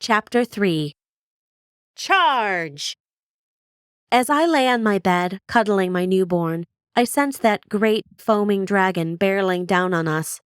Chapter 3. Charge! As I lay on my bed, cuddling my newborn, I sensed that great foaming dragon barreling down on us.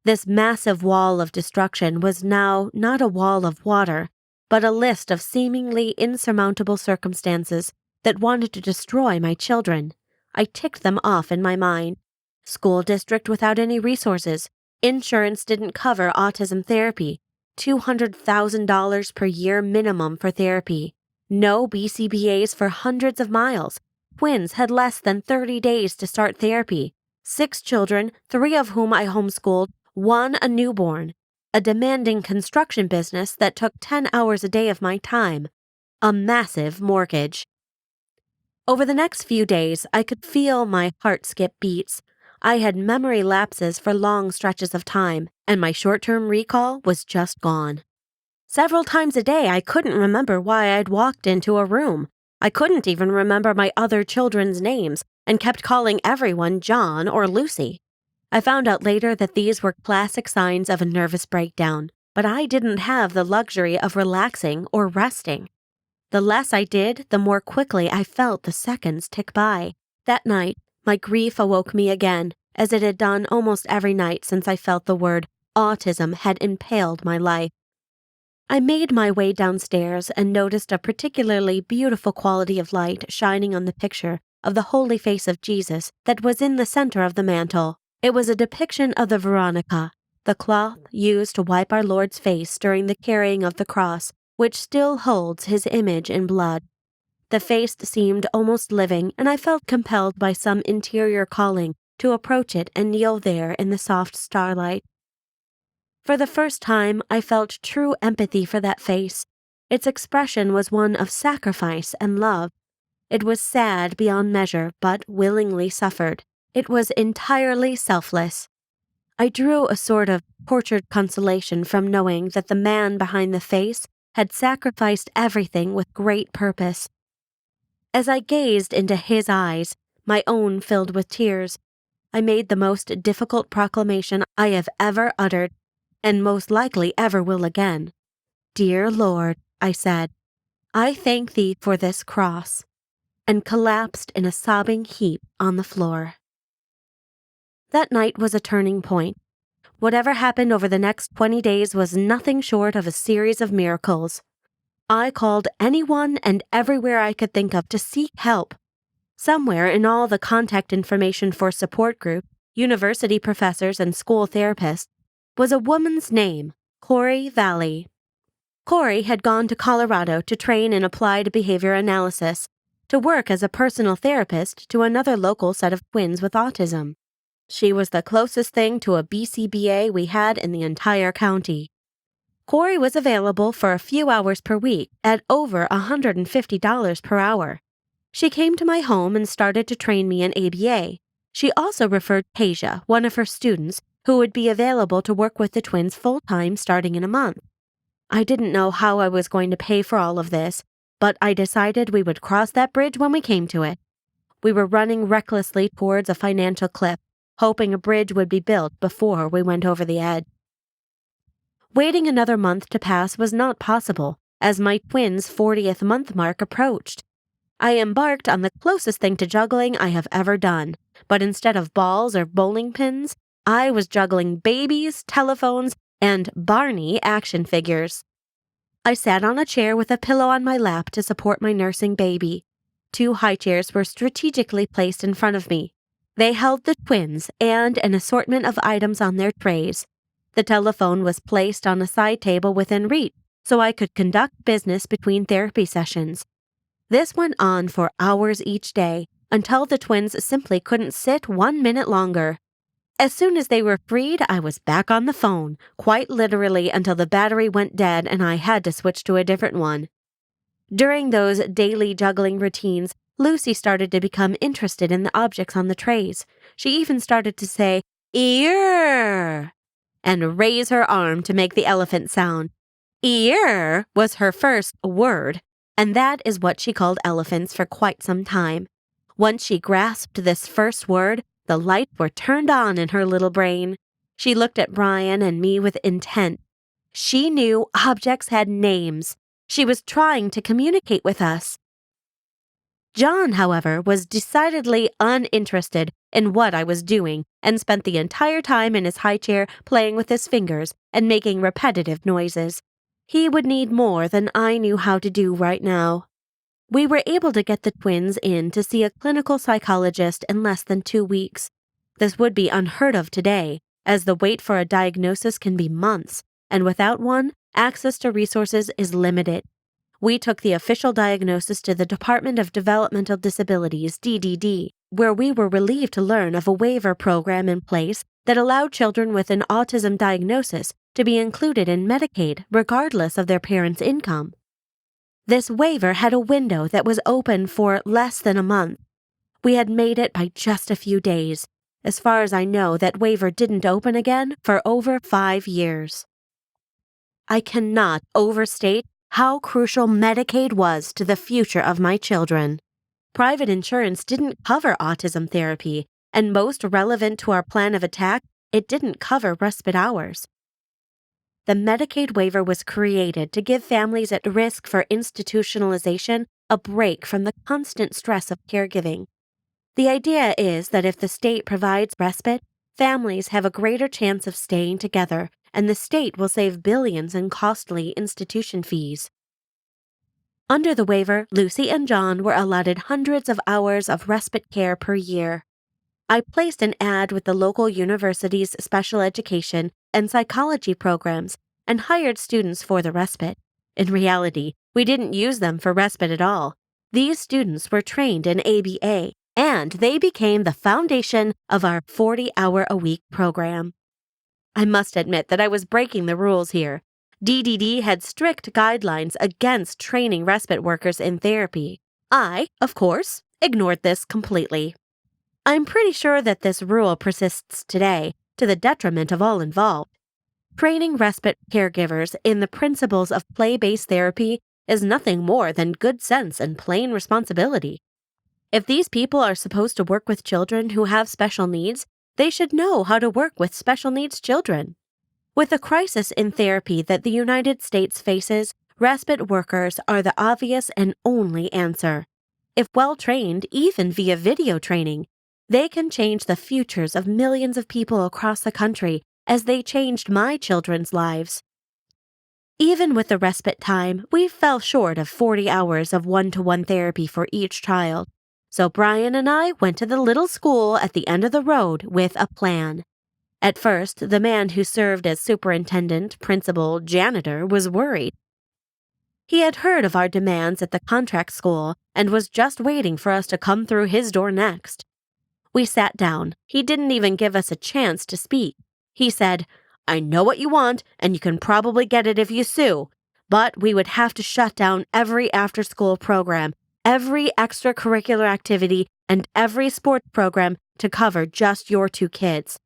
This massive wall of destruction was now not a wall of water, but a list of seemingly insurmountable circumstances that wanted to destroy my children. I ticked them off in my mind. School district without any resources. Insurance didn't cover autism therapy. $200,000 per year minimum for therapy. No BCBAs for hundreds of miles. Twins had less than 30 days to start therapy. 6 children, 3 of whom I homeschooled, 1 a newborn. A demanding construction business that took 10 hours a day of my time. A massive mortgage. Over the next few days, I could feel my heart skip beats. I had memory lapses for long stretches of time, and my short-term recall was just gone. Several times a day, I couldn't remember why I'd walked into a room. I couldn't even remember my other children's names and kept calling everyone John or Lucy. I found out later that these were classic signs of a nervous breakdown, but I didn't have the luxury of relaxing or resting. The less I did, the more quickly I felt the seconds tick by. That night, my grief awoke me again, as it had done almost every night since I felt the word autism had impaled my life. I made my way downstairs and noticed a particularly beautiful quality of light shining on the picture of the holy face of Jesus that was in the center of the mantel. It was a depiction of the Veronica, the cloth used to wipe our Lord's face during the carrying of the cross, which still holds his image in blood. The face seemed almost living, and I felt compelled by some interior calling to approach it and kneel there in the soft starlight. For the first time, I felt true empathy for that face. Its expression was one of sacrifice and love. It was sad beyond measure, but willingly suffered. It was entirely selfless. I drew a sort of tortured consolation from knowing that the man behind the face had sacrificed everything with great purpose. As I gazed into his eyes, my own filled with tears, I made the most difficult proclamation I have ever uttered, and most likely ever will again. "Dear Lord," I said, "I thank thee for this cross," and collapsed in a sobbing heap on the floor. That night was a turning point. Whatever happened over the next 20 days was nothing short of a series of miracles. I called anyone and everywhere I could think of to seek help. Somewhere in all the contact information for support group, university professors, and school therapists was a woman's name, Corey Valley. Corey had gone to Colorado to train in applied behavior analysis, to work as a personal therapist to another local set of twins with autism. She was the closest thing to a BCBA we had in the entire county. Corey was available for a few hours per week at over $150 per hour. She came to my home and started to train me in ABA. She also referred Tasia, one of her students, who would be available to work with the twins full-time starting in a month. I didn't know how I was going to pay for all of this, but I decided we would cross that bridge when we came to it. We were running recklessly towards a financial cliff, hoping a bridge would be built before we went over the edge. Waiting another month to pass was not possible, as my twins' 40th month mark approached. I embarked on the closest thing to juggling I have ever done, but instead of balls or bowling pins, I was juggling babies, telephones, and Barney action figures. I sat on a chair with a pillow on my lap to support my nursing baby. 2 high chairs were strategically placed in front of me. They held the twins and an assortment of items on their trays. The telephone was placed on a side table within reach, so I could conduct business between therapy sessions. This went on for hours each day, until the twins simply couldn't sit 1 minute longer. As soon as they were freed, I was back on the phone, quite literally until the battery went dead and I had to switch to a different one. During those daily juggling routines, Lucy started to become interested in the objects on the trays. She even started to say, "Ear!" and raise her arm to make the elephant sound. Ear was her first word, and that is what she called elephants for quite some time. Once she grasped this first word, the lights were turned on in her little brain. She looked at Brian and me with intent. She knew objects had names. She was trying to communicate with us. John, however, was decidedly uninterested in what I was doing and spent the entire time in his high chair playing with his fingers and making repetitive noises. He would need more than I knew how to do right now. We were able to get the twins in to see a clinical psychologist in less than 2 weeks. This would be unheard of today, as the wait for a diagnosis can be months, and without one, access to resources is limited. We took the official diagnosis to the Department of Developmental Disabilities, DDD, where we were relieved to learn of a waiver program in place that allowed children with an autism diagnosis to be included in Medicaid regardless of their parents' income. This waiver had a window that was open for less than a month. We had made it by just a few days. As far as I know, that waiver didn't open again for over 5 years. I cannot overstate how crucial Medicaid was to the future of my children. Private insurance didn't cover autism therapy, and most relevant to our plan of attack, it didn't cover respite hours. The Medicaid waiver was created to give families at risk for institutionalization a break from the constant stress of caregiving. The idea is that if the state provides respite, families have a greater chance of staying together, and the state will save billions in costly institution fees. Under the waiver, Lucy and John were allotted hundreds of hours of respite care per year. I placed an ad with the local university's special education and psychology programs and hired students for the respite. In reality, we didn't use them for respite at all. These students were trained in ABA, and they became the foundation of our 40-hour-a-week program. I must admit that I was breaking the rules here. DDD had strict guidelines against training respite workers in therapy. I, of course, ignored this completely. I'm pretty sure that this rule persists today, to the detriment of all involved. Training respite caregivers in the principles of play-based therapy is nothing more than good sense and plain responsibility. If these people are supposed to work with children who have special needs, they should know how to work with special needs children. With the crisis in therapy that the United States faces, respite workers are the obvious and only answer. If well-trained, even via video training, they can change the futures of millions of people across the country as they changed my children's lives. Even with the respite time, we fell short of 40 hours of one-to-one therapy for each child. So Brian and I went to the little school at the end of the road with a plan. At first, the man who served as superintendent, principal, janitor was worried. He had heard of our demands at the contract school and was just waiting for us to come through his door next. We sat down. He didn't even give us a chance to speak. He said, "I know what you want, and you can probably get it if you sue, but we would have to shut down every after-school program, every extracurricular activity, and every sports program to cover just your 2 kids."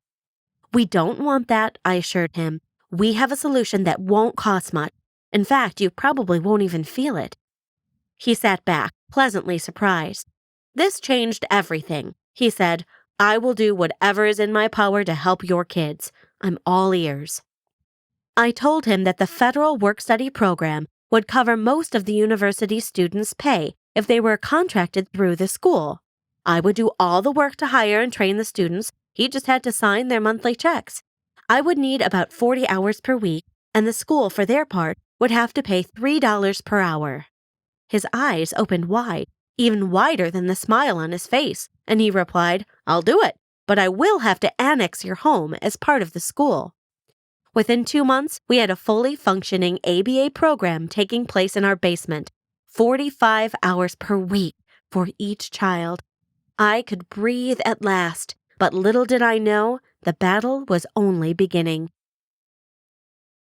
"We don't want that," I assured him. "We have a solution that won't cost much. In fact, you probably won't even feel it." He sat back, pleasantly surprised. "This changed everything," he said. "I will do whatever is in my power to help your kids. I'm all ears." I told him that the federal work-study program would cover most of the university students' pay if they were contracted through the school. I would do all the work to hire and train the students. He just had to sign their monthly checks. I would need about 40 hours per week, and the school, for their part, would have to pay $3 per hour. His eyes opened wide, even wider than the smile on his face, and he replied, "I'll do it, but I will have to annex your home as part of the school." Within 2 months, we had a fully functioning ABA program taking place in our basement, 45 hours per week for each child. I could breathe at last, but little did I know, the battle was only beginning.